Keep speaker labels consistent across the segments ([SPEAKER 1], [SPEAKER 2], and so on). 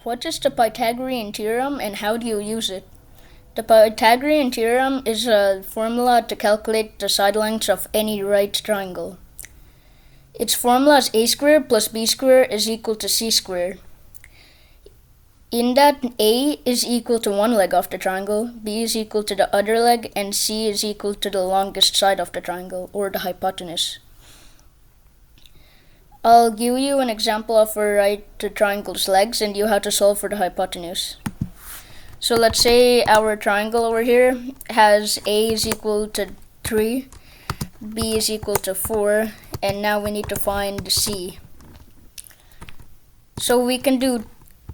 [SPEAKER 1] What is the Pythagorean Theorem and how do you use it? The Pythagorean Theorem is a formula to calculate the side lengths of any right triangle. Its formula is a squared plus b squared is equal to c squared. In that a is equal to one leg of the triangle, b is equal to the other leg, and c is equal to the longest side of the triangle, or the hypotenuse. I'll give you an example of a right triangle's legs and you have to solve for the hypotenuse. So let's say our triangle over here has a is equal to 3, b is equal to 4, and now we need to find c. So we can do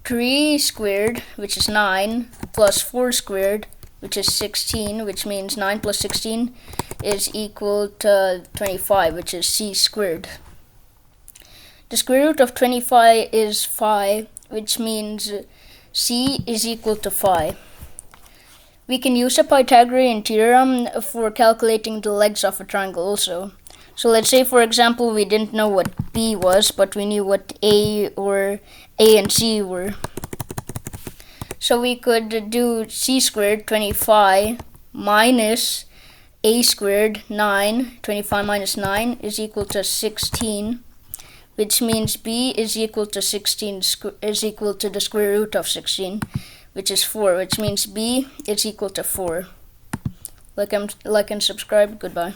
[SPEAKER 1] 3 squared, which is 9, plus 4 squared, which is 16, which means 9 plus 16 is equal to 25, which is c squared. The square root of 25 is 5, which means c is equal to 5. We can use the Pythagorean theorem for calculating the legs of a triangle also. So let's say, for example, we didn't know what b was, but we knew what a and c were. So we could do c squared 25 minus a squared 9, 25 minus 9 is equal to 16. Which means b is equal to 16 is equal to the square root of 16, which is 4, which means b is equal to 4. Like and subscribe. Goodbye.